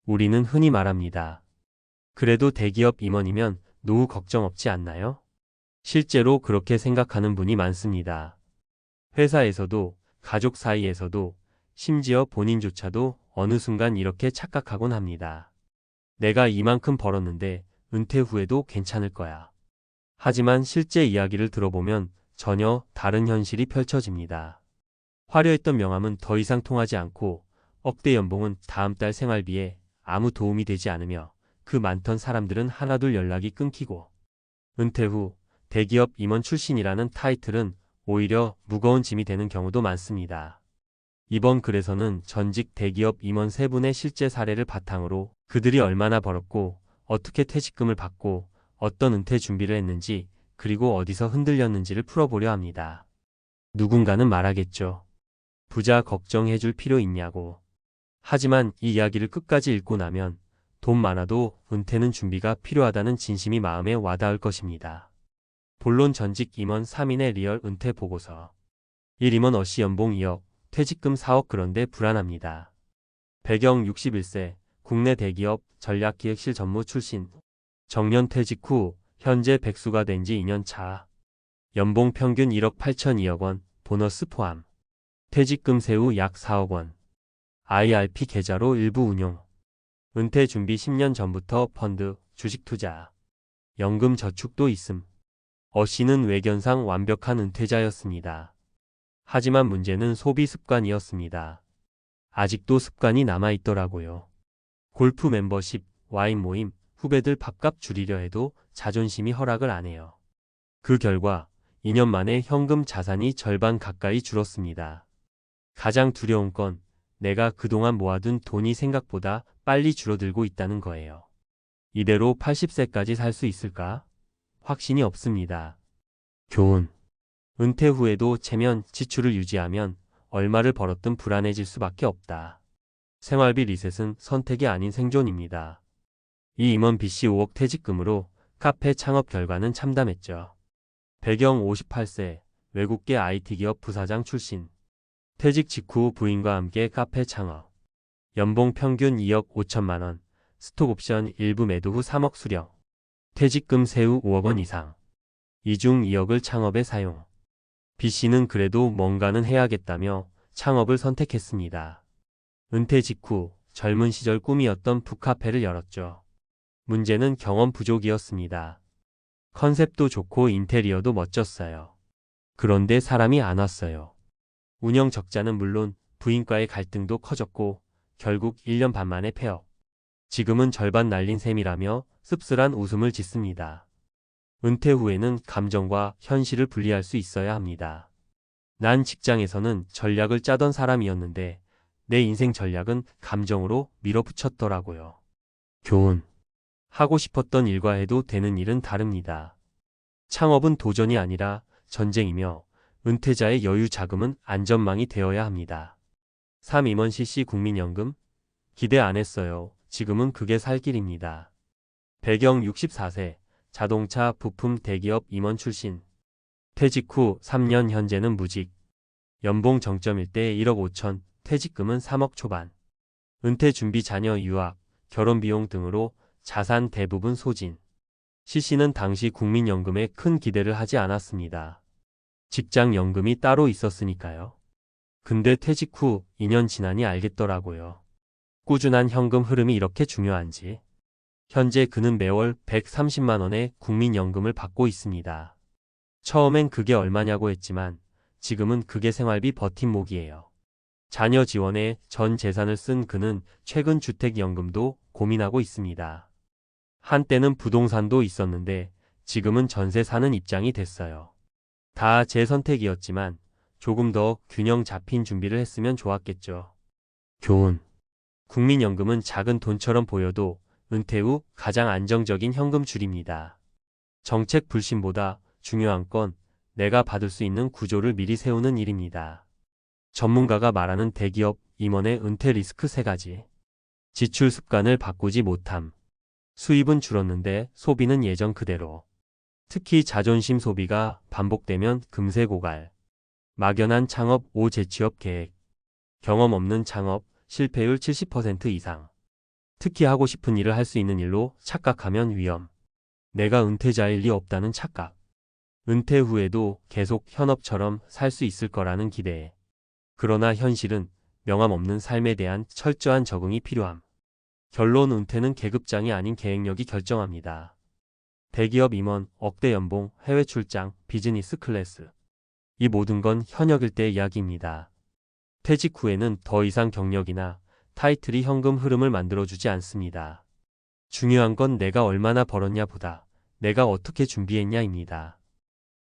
우리는 흔히 말합니다. 그래도 대기업 임원이면 노후 걱정 없지 않나요? 실제로 그렇게 생각하는 분이 많습니다. 회사에서도, 가족 사이에서도, 심지어 본인조차도 어느 순간 이렇게 착각하곤 합니다. 내가 이만큼 벌었는데 은퇴 후에도 괜찮을 거야. 하지만 실제 이야기를 들어보면 전혀 다른 현실이 펼쳐집니다. 화려했던 명함은 더 이상 통하지 않고 억대 연봉은 다음 달 생활비에 아무 도움이 되지 않으며 그 많던 사람들은 하나둘 연락이 끊기고 은퇴 후 대기업 임원 출신이라는 타이틀은 오히려 무거운 짐이 되는 경우도 많습니다. 이번 글에서는 전직 대기업 임원 3분의 실제 사례를 바탕으로 그들이 얼마나 벌었고 어떻게 퇴직금을 받고 어떤 은퇴 준비를 했는지 그리고 어디서 흔들렸는지를 풀어보려 합니다. 누군가는 말하겠죠. 부자 걱정해줄 필요 있냐고. 하지만 이 이야기를 끝까지 읽고 나면 돈 많아도 은퇴는 준비가 필요하다는 진심이 마음에 와닿을 것입니다. 본론 전직 임원 3인의 리얼 은퇴 보고서. 1 임원 어시 연봉 2억, 퇴직금 4억 그런데 불안합니다. 배경 61세, 국내 대기업 전략기획실 전무 출신. 정년 퇴직 후 현재 백수가 된 지 2년 차. 연봉 평균 1억 8천이억 원, 보너스 포함. 퇴직금 세후 약 4억 원. IRP 계좌로 일부 운용. 은퇴 준비 10년 전부터 펀드, 주식 투자, 연금 저축도 있음. 어씨는 외견상 완벽한 은퇴자였습니다. 하지만 문제는 소비 습관이었습니다. 아직도 습관이 남아있더라고요. 골프 멤버십, 와인 모임, 후배들 밥값 줄이려 해도 자존심이 허락을 안 해요. 그 결과 2년 만에 현금 자산이 절반 가까이 줄었습니다. 가장 두려운 건 내가 그동안 모아둔 돈이 생각보다 빨리 줄어들고 있다는 거예요. 이대로 80세까지 살 수 있을까? 확신이 없습니다. 교훈. 은퇴 후에도 체면 지출을 유지하면 얼마를 벌었든 불안해질 수밖에 없다. 생활비 리셋은 선택이 아닌 생존입니다. 이 임원 B씨 5억 퇴직금으로 카페 창업 결과는 참담했죠. 배경 58세, 외국계 IT기업 부사장 출신. 퇴직 직후 부인과 함께 카페 창업. 연봉 평균 2억 5천만 원, 스톡옵션 일부 매도 후 3억 수령. 퇴직금 세후 5억 원 이상. 이 중 2억을 창업에 사용. B씨는 그래도 뭔가는 해야겠다며 창업을 선택했습니다. 은퇴 직후 젊은 시절 꿈이었던 북카페를 열었죠. 문제는 경험 부족이었습니다. 컨셉도 좋고 인테리어도 멋졌어요. 그런데 사람이 안 왔어요. 운영 적자는 물론 부인과의 갈등도 커졌고 결국 1년 반 만에 폐업. 지금은 절반 날린 셈이라며 씁쓸한 웃음을 짓습니다. 은퇴 후에는 감정과 현실을 분리할 수 있어야 합니다. 난 직장에서는 전략을 짜던 사람이었는데 내 인생 전략은 감정으로 밀어붙였더라고요. 교훈. 하고 싶었던 일과 해도 되는 일은 다릅니다. 창업은 도전이 아니라 전쟁이며 은퇴자의 여유 자금은 안전망이 되어야 합니다. 3 임원 CC 국민연금? 기대 안 했어요. 지금은 그게 살 길입니다. 배경 64세, 자동차 부품 대기업 임원 출신. 퇴직 후 3년 현재는 무직. 연봉 정점일 때 1억 5천, 퇴직금은 3억 초반. 은퇴 준비 자녀 유학, 결혼 비용 등으로 자산 대부분 소진. CC는 당시 국민연금에 큰 기대를 하지 않았습니다. 직장연금이 따로 있었으니까요. 근데 퇴직 후 2년 지나니 알겠더라고요. 꾸준한 현금 흐름이 이렇게 중요한지. 현재 그는 매월 130만 원의 국민연금을 받고 있습니다. 처음엔 그게 얼마냐고 했지만 지금은 그게 생활비 버팀목이에요. 자녀 지원에 전 재산을 쓴 그는 최근 주택연금도 고민하고 있습니다. 한때는 부동산도 있었는데 지금은 전세 사는 입장이 됐어요. 다 제 선택이었지만 조금 더 균형 잡힌 준비를 했으면 좋았겠죠. 교훈. 국민연금은 작은 돈처럼 보여도 은퇴 후 가장 안정적인 현금줄입니다. 정책 불신보다 중요한 건 내가 받을 수 있는 구조를 미리 세우는 일입니다. 전문가가 말하는 대기업 임원의 은퇴 리스크 3가지. 지출 습관을 바꾸지 못함. 수입은 줄었는데 소비는 예전 그대로. 특히 자존심 소비가 반복되면 금세 고갈. 막연한 창업 5 재취업 계획. 경험 없는 창업 실패율 70% 이상. 특히 하고 싶은 일을 할 수 있는 일로 착각하면 위험. 내가 은퇴자일 리 없다는 착각. 은퇴 후에도 계속 현업처럼 살 수 있을 거라는 기대. 그러나 현실은 명암 없는 삶에 대한 철저한 적응이 필요함. 결론 은퇴는 계급장이 아닌 계획력이 결정합니다. 대기업 임원, 억대 연봉, 해외 출장, 비즈니스 클래스. 이 모든 건 현역일 때의 이야기입니다. 퇴직 후에는 더 이상 경력이나 타이틀이 현금 흐름을 만들어주지 않습니다. 중요한 건 내가 얼마나 벌었냐 보다 내가 어떻게 준비했냐입니다.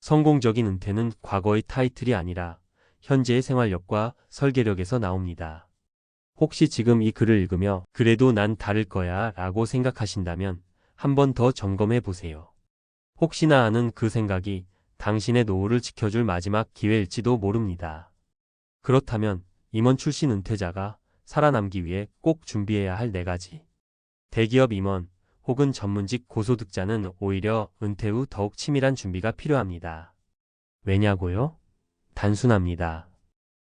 성공적인 은퇴는 과거의 타이틀이 아니라 현재의 생활력과 설계력에서 나옵니다. 혹시 지금 이 글을 읽으며 그래도 난 다를 거야 라고 생각하신다면 한 번 더 점검해 보세요. 혹시나 하는 그 생각이 당신의 노후를 지켜줄 마지막 기회일지도 모릅니다. 그렇다면 임원 출신 은퇴자가 살아남기 위해 꼭 준비해야 할 4가지. 대기업 임원 혹은 전문직 고소득자는 오히려 은퇴 후 더욱 치밀한 준비가 필요합니다. 왜냐고요? 단순합니다.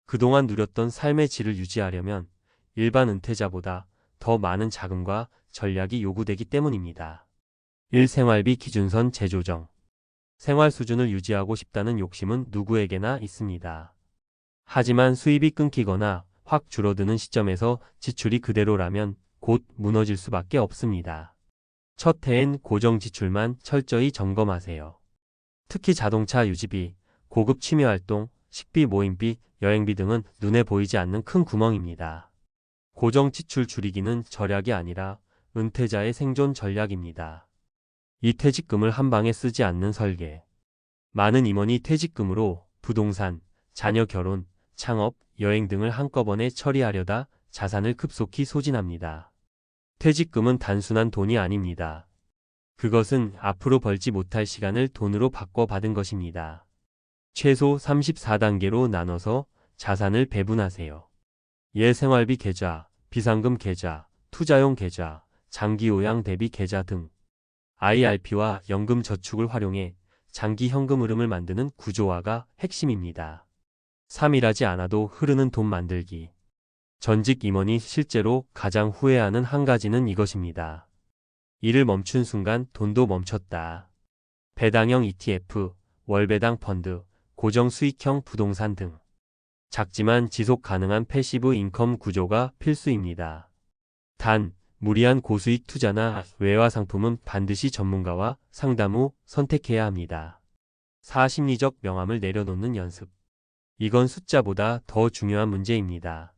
그동안 누렸던 삶의 질을 유지하려면 일반 은퇴자보다 더 많은 자금과 전략이 요구되기 때문입니다. 1. 생활비 기준선 재조정. 생활 수준을 유지하고 싶다는 욕심은 누구에게나 있습니다. 하지만 수입이 끊기거나 확 줄어드는 시점에서 지출이 그대로라면 곧 무너질 수밖에 없습니다. 첫 해엔 고정 지출만 철저히 점검하세요. 특히 자동차 유지비, 고급 취미활동, 식비, 모임비, 여행비 등은 눈에 보이지 않는 큰 구멍입니다. 고정 지출 줄이기는 절약이 아니라 은퇴자의 생존 전략입니다. 이 퇴직금을 한 방에 쓰지 않는 설계. 많은 임원이 퇴직금으로 부동산, 자녀 결혼, 창업, 여행 등을 한꺼번에 처리하려다 자산을 급속히 소진합니다. 퇴직금은 단순한 돈이 아닙니다. 그것은 앞으로 벌지 못할 시간을 돈으로 바꿔 받은 것입니다. 최소 34단계로 나눠서 자산을 배분하세요. 생활비 계좌, 비상금 계좌, 투자용 계좌, 장기요양 대비 계좌 등. IRP와 연금 저축을 활용해 장기 현금 흐름을 만드는 구조화가 핵심입니다. 3일하지 않아도 흐르는 돈 만들기. 전직 임원이 실제로 가장 후회하는 한 가지는 이것입니다. 일을 멈춘 순간 돈도 멈췄다. 배당형 ETF, 월배당 펀드, 고정 수익형 부동산 등. 작지만 지속 가능한 패시브 인컴 구조가 필수입니다. 단, 무리한 고수익 투자나 외화 상품은 반드시 전문가와 상담 후 선택해야 합니다. 4. 심리적 명암을 내려놓는 연습. 이건 숫자보다 더 중요한 문제입니다.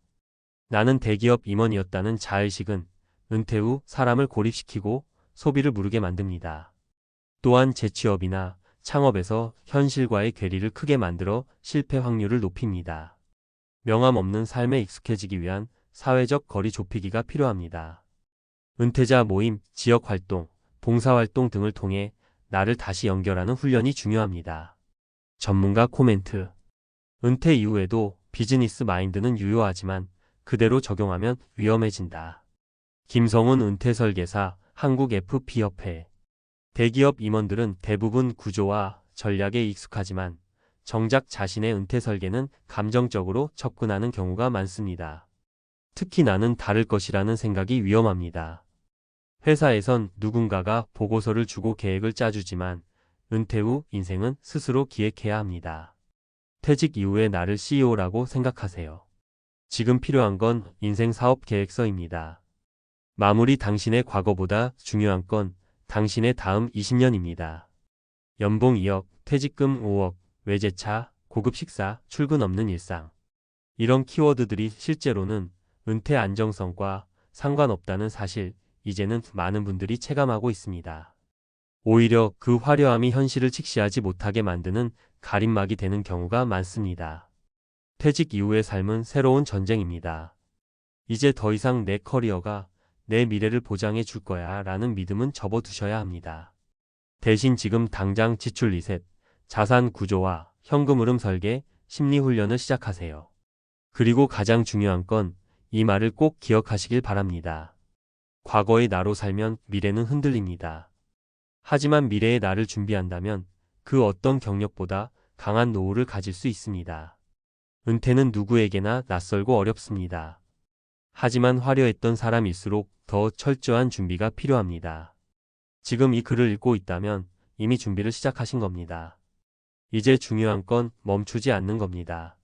나는 대기업 임원이었다는 자의식은 은퇴 후 사람을 고립시키고 소비를 무르게 만듭니다. 또한 재취업이나 창업에서 현실과의 괴리를 크게 만들어 실패 확률을 높입니다. 명암 없는 삶에 익숙해지기 위한 사회적 거리 좁히기가 필요합니다. 은퇴자 모임, 지역활동, 봉사활동 등을 통해 나를 다시 연결하는 훈련이 중요합니다. 전문가 코멘트. 은퇴 이후에도 비즈니스 마인드는 유효하지만 그대로 적용하면 위험해진다. 김성훈 은퇴설계사, 한국 FP협회. 대기업 임원들은 대부분 구조와 전략에 익숙하지만 정작 자신의 은퇴 설계는 감정적으로 접근하는 경우가 많습니다. 특히 나는 다를 것이라는 생각이 위험합니다. 회사에선 누군가가 보고서를 주고 계획을 짜주지만 은퇴 후 인생은 스스로 기획해야 합니다. 퇴직 이후의 나를 CEO라고 생각하세요. 지금 필요한 건 인생 사업 계획서입니다. 마무리. 당신의 과거보다 중요한 건 당신의 다음 20년입니다. 연봉 2억, 퇴직금 5억, 외제차, 고급 식사, 출근 없는 일상. 이런 키워드들이 실제로는 은퇴 안정성과 상관없다는 사실, 이제는 많은 분들이 체감하고 있습니다. 오히려 그 화려함이 현실을 직시하지 못하게 만드는 가림막이 되는 경우가 많습니다. 퇴직 이후의 삶은 새로운 전쟁입니다. 이제 더 이상 내 커리어가 내 미래를 보장해 줄 거야 라는 믿음은 접어두셔야 합니다. 대신 지금 당장 지출 리셋, 자산 구조와 현금 흐름 설계, 심리 훈련을 시작하세요. 그리고 가장 중요한 건 이 말을 꼭 기억하시길 바랍니다. 과거의 나로 살면 미래는 흔들립니다. 하지만 미래의 나를 준비한다면 그 어떤 경력보다 강한 노후를 가질 수 있습니다. 은퇴는 누구에게나 낯설고 어렵습니다. 하지만 화려했던 사람일수록 더 철저한 준비가 필요합니다. 지금 이 글을 읽고 있다면 이미 준비를 시작하신 겁니다. 이제 중요한 건 멈추지 않는 겁니다.